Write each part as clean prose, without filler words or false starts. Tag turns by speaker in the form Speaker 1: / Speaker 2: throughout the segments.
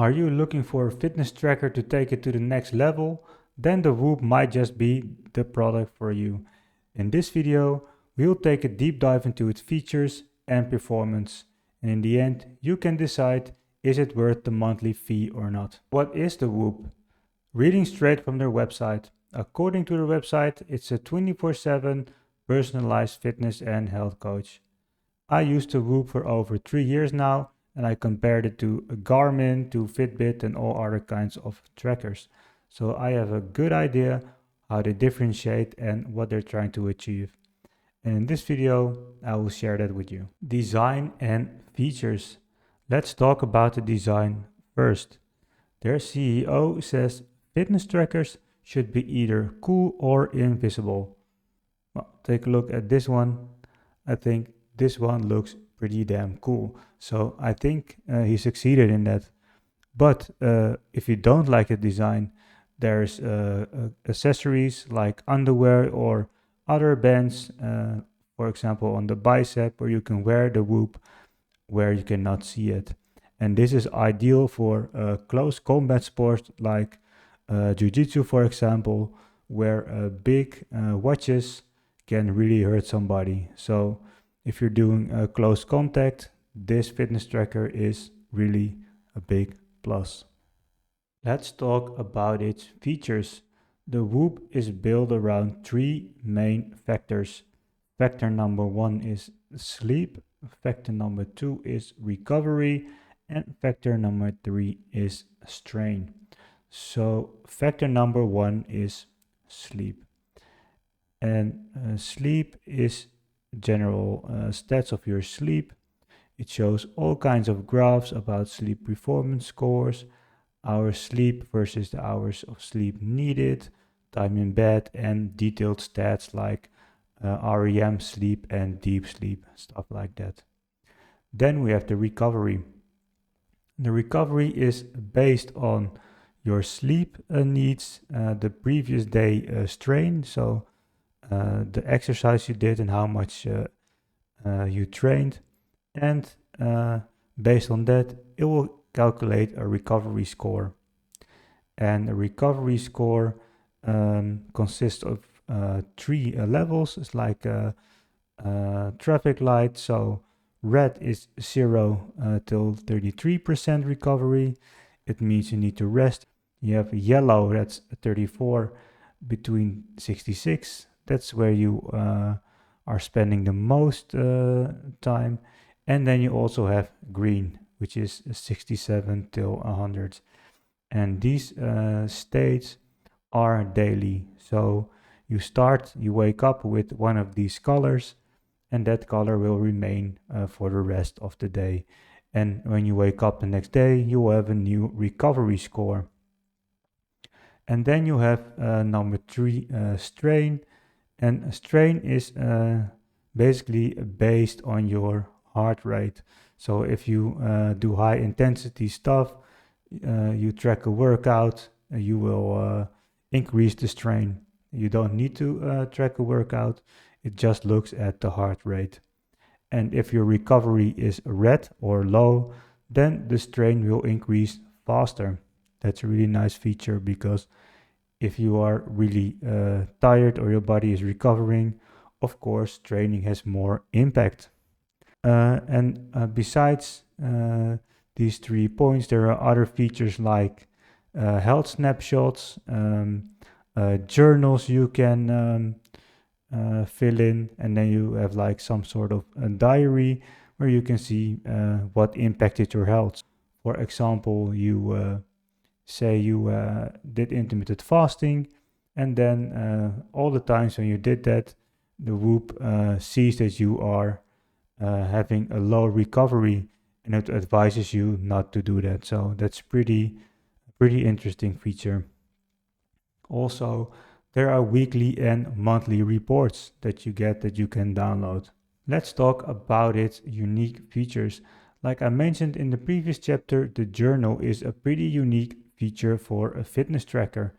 Speaker 1: Are you looking for a fitness tracker to take it to the next level? Then the Whoop might just be the product for you. In this video, we'll take a deep dive into its features and performance. And in the end, you can decide, is it worth the monthly fee or not? What is the Whoop? Reading straight from their website. According to their website, it's a 24/7 personalized fitness and health coach. I used the Whoop for over 3 years now, and I compared it to a Garmin, to Fitbit, and all other kinds of trackers. So I have a good idea how they differentiate and what they're trying to achieve. And in this video, I will share that with you. Design and features. Let's talk about the design first. Their CEO says fitness trackers should be either cool or invisible. Well, take a look at this one. I think this one looks pretty damn cool. So I think he succeeded in that. But if you don't like the design, there's accessories like underwear or other bands, for example on the bicep, where you can wear the Whoop where you cannot see it. And this is ideal for close combat sports like jiu-jitsu, for example, where big watches can really hurt somebody. So if you're doing close contact, this fitness tracker is really a big plus. Let's talk about its features. The Whoop is built around 3 main factors. Factor number 1 is sleep, factor number 2 is recovery, and factor number 3 is strain. So factor number 1 is sleep. And sleep is general stats of your sleep. It shows all kinds of graphs about sleep performance scores, hours sleep versus the hours of sleep needed, time in bed, and detailed stats like REM sleep and deep sleep, stuff like that. Then we have the recovery. The recovery is based on your sleep needs, the previous day strain, so the exercise you did and how much you trained, and based on that it will calculate a recovery score. And a recovery score consists of 3 levels. It's like a traffic light, so red is 0 till 33% recovery. It means you need to rest. You have yellow, that's 34 between 66. That's where you are spending the most time. And then you also have green, which is 67 till 100. And these states are daily. So you wake up with one of these colors, and that color will remain for the rest of the day. And when you wake up the next day, you will have a new recovery score. And then you have number 3, strain. And strain is basically based on your heart rate. So if you do high intensity stuff, you track a workout, you will increase the strain. You don't need to track a workout, it just looks at the heart rate. And if your recovery is red or low, then the strain will increase faster. That's a really nice feature, because if you are really tired or your body is recovering, of course training has more impact. And besides these 3 points, there are other features like health snapshots, journals you can fill in, and then you have like some sort of a diary where you can see what impacted your health. For example, you say you did intermittent fasting, and then all the times when you did that, the Whoop sees that you are having a low recovery, and it advises you not to do that. So that's pretty interesting feature. Also, there are weekly and monthly reports that you get that you can download. Let's talk about its unique features. Like I mentioned in the previous chapter, the journal is a pretty unique feature for a fitness tracker.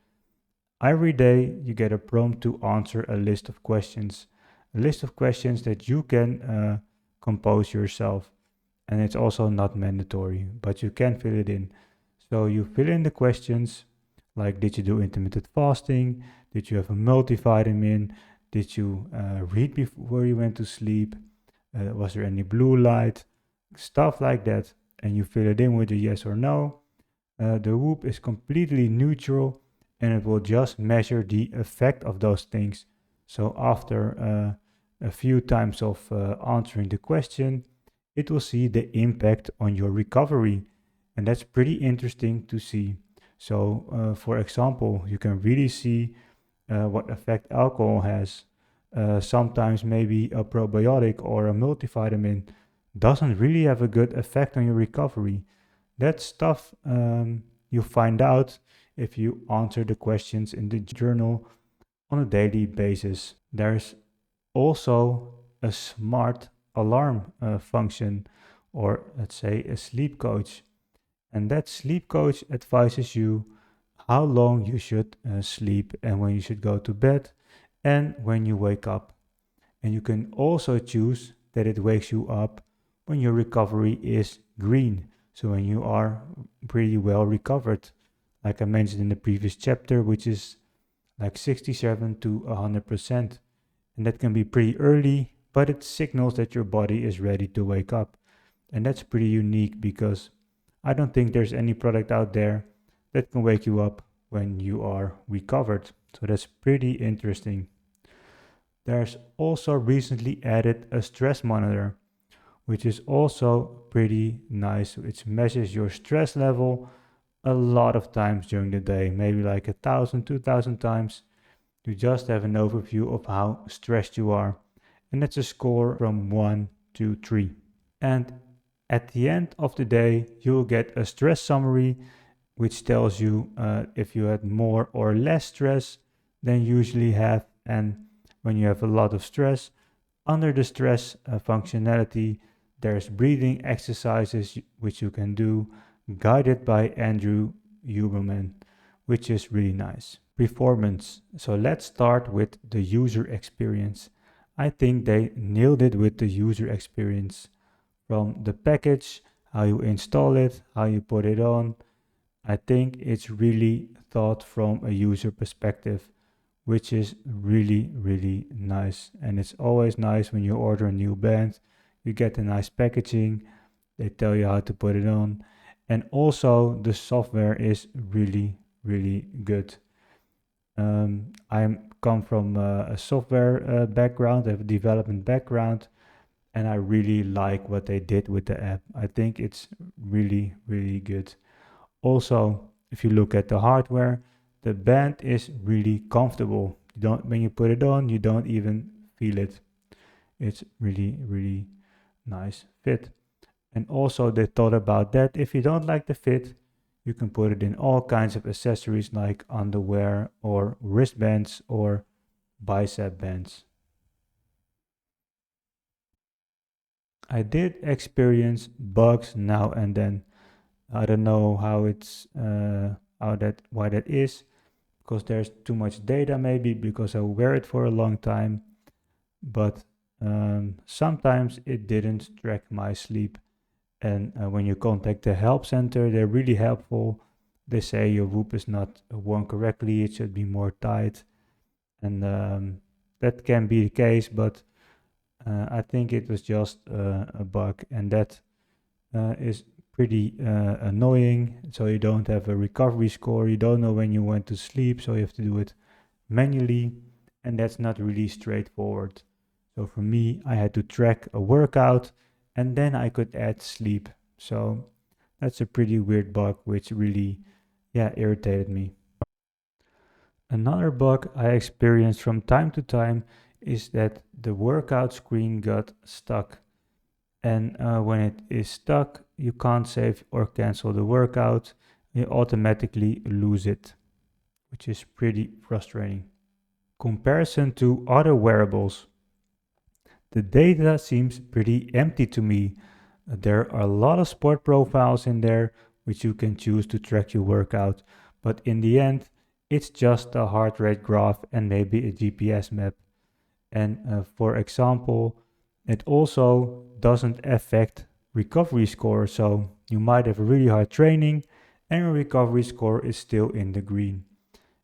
Speaker 1: Every day you get a prompt to answer a list of questions. A list of questions that you can compose yourself. And it's also not mandatory, but you can fill it in. So you fill in the questions like, did you do intermittent fasting? Did you have a multivitamin? Did you read before you went to sleep? Was there any blue light? Stuff like that. And you fill it in with a yes or no. The Whoop is completely neutral and it will just measure the effect of those things. So after a few times of answering the question, it will see the impact on your recovery. And that's pretty interesting to see. So, for example, you can really see what effect alcohol has. Sometimes maybe a probiotic or a multivitamin doesn't really have a good effect on your recovery. That stuff you find out if you answer the questions in the journal on a daily basis. There's also a smart alarm function, or let's say a sleep coach. And that sleep coach advises you how long you should sleep and when you should go to bed and when you wake up. And you can also choose that it wakes you up when your recovery is green. So when you are pretty well recovered, like I mentioned in the previous chapter, which is like 67 to 100%. And that can be pretty early, but it signals that your body is ready to wake up. And that's pretty unique because I don't think there's any product out there that can wake you up when you are recovered. So that's pretty interesting. There's also recently added a stress monitor, which is also pretty nice. It measures your stress level a lot of times during the day, maybe like 1,000, 2,000 times. You just have an overview of how stressed you are. And that's a score from 1 to 3. And at the end of the day, you'll get a stress summary, which tells you if you had more or less stress than you usually have. And when you have a lot of stress, under the stress functionality, there's breathing exercises which you can do, guided by Andrew Huberman, which is really nice. Performance. So let's start with the user experience. I think they nailed it with the user experience. From the package, how you install it, how you put it on. I think it's really thought from a user perspective, which is really, really nice. And it's always nice when you order a new band, you get a nice packaging, they tell you how to put it on. And also the software is really, really good. I come from a software background, I have a development background, and I really like what they did with the app. I think it's really, really good. Also, if you look at the hardware, the band is really comfortable. You don't, when you put it on, you don't even feel it. It's really, really nice fit. And also they thought about that if you don't like the fit, you can put it in all kinds of accessories like underwear or wristbands or bicep bands. I did experience bugs now and then. I don't know how it's why that is, because there's too much data, maybe because I wear it for a long time, but sometimes it didn't track my sleep. And when you contact the help center, they're really helpful. They say your Whoop is not worn correctly, it should be more tight. And that can be the case, but I think it was just a bug, and that is pretty annoying. So you don't have a recovery score, you don't know when you went to sleep, so you have to do it manually, and that's not really straightforward. So for me, I had to track a workout and then I could add sleep. So that's a pretty weird bug, which really, irritated me. Another bug I experienced from time to time is that the workout screen got stuck. And when it is stuck, you can't save or cancel the workout. You automatically lose it, which is pretty frustrating. Comparison to other wearables. The data seems pretty empty to me. There are a lot of sport profiles in there which you can choose to track your workout, but in the end, it's just a heart rate graph and maybe a GPS map. And for example, it also doesn't affect recovery score. So you might have really hard training and your recovery score is still in the green.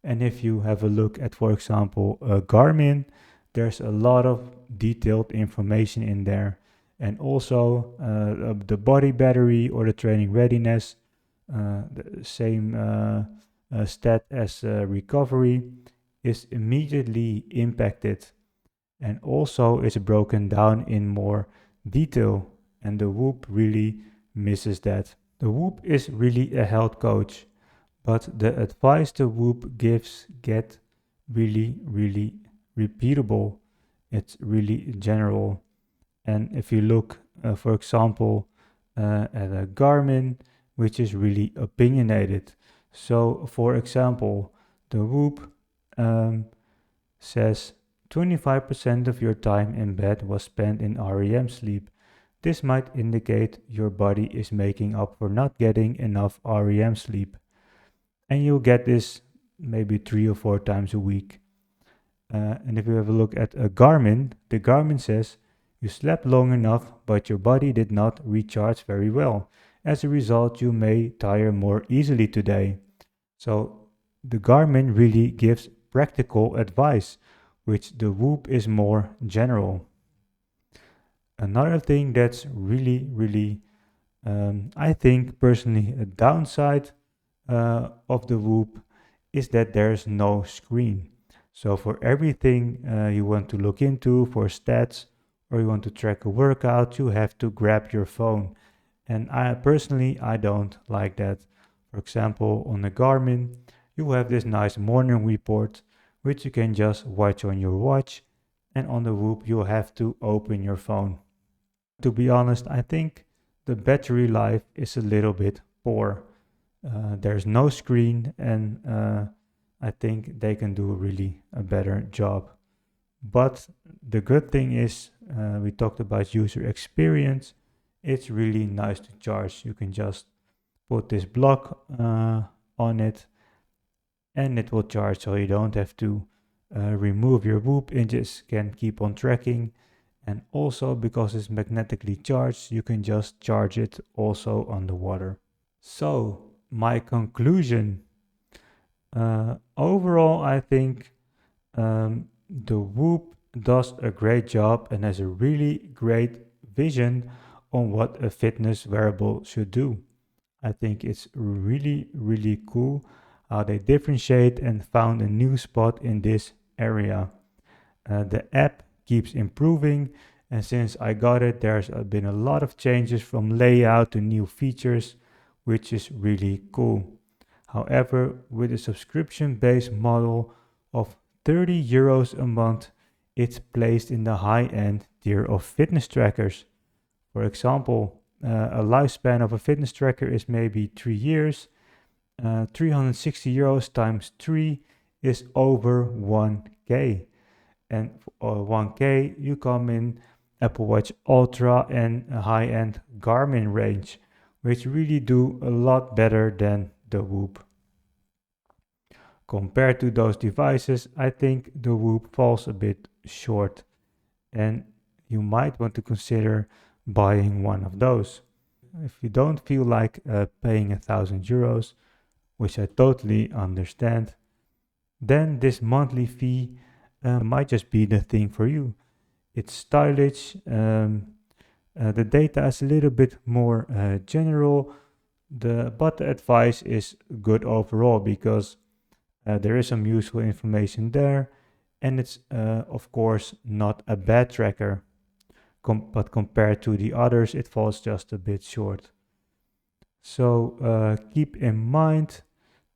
Speaker 1: And if you have a look at, for example, Garmin, there's a lot of detailed information in there. And also the body battery or the training readiness, the same stat as recovery, is immediately impacted and also is broken down in more detail. And the Whoop really misses that. The Whoop is really a health coach, but the advice the Whoop gives get really repeatable. It's really general. And if you look, for example, at a Garmin, which is really opinionated. So, for example, the Whoop says 25% of your time in bed was spent in REM sleep. This might indicate your body is making up for not getting enough REM sleep. And you'll get this maybe 3 or 4 times a week. And if you have a look at a Garmin, the Garmin says you slept long enough, but your body did not recharge very well. As a result, you may tire more easily today. So the Garmin really gives practical advice, which the Whoop is more general. Another thing that's really, I think personally, a downside of the Whoop is that there's no screen. So for everything you want to look into, for stats, or you want to track a workout, you have to grab your phone. And I personally, I don't like that. For example, on the Garmin, you have this nice morning report, which you can just watch on your watch. And on the Whoop, you have to open your phone. To be honest, I think the battery life is a little bit poor. There's no screen, and I think they can do really a better job. But the good thing is, we talked about user experience. It's really nice to charge. You can just put this block on it, and it will charge, so you don't have to remove your Whoop. It just can keep on tracking. And also, because it's magnetically charged, you can just charge it also underwater. So, my conclusion. Overall, I think the Whoop does a great job and has a really great vision on what a fitness wearable should do. I think it's really cool how they differentiate and found a new spot in this area. The app keeps improving, and since I got it, there's been a lot of changes from layout to new features, which is really cool. However, with a subscription-based model of 30 euros a month, it's placed in the high-end tier of fitness trackers. For example, a lifespan of a fitness tracker is maybe 3 years. 360 euros times 3 is over 1k. And for 1k, you come in Apple Watch Ultra and a high-end Garmin range, which really do a lot better than the Whoop. Compared to those devices, I think the Whoop falls a bit short, and you might want to consider buying one of those. If you don't feel like paying 1,000 euros, which I totally understand, then this monthly fee might just be the thing for you. It's stylish, the data is a little bit more general, but the advice is good overall because there is some useful information there, and it's of course not a bad tracker, but compared to the others, it falls just a bit short. So keep in mind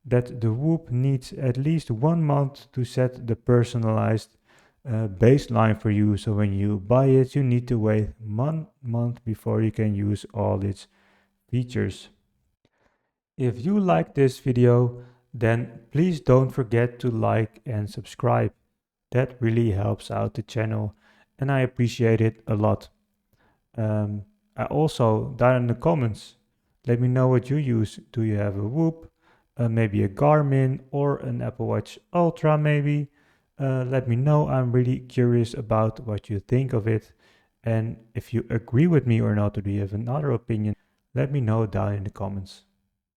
Speaker 1: that the Whoop needs at least 1 month to set the personalized baseline for you. So when you buy it, you need to wait 1 month before you can use all its features. If you like this video, then please don't forget to like and subscribe. That really helps out the channel and I appreciate it a lot. I also, down in the comments, let me know what you use. Do you have a Whoop, maybe a Garmin or an Apple Watch Ultra maybe? Let me know. I'm really curious about what you think of it. And if you agree with me or not, or do you have another opinion, let me know down in the comments.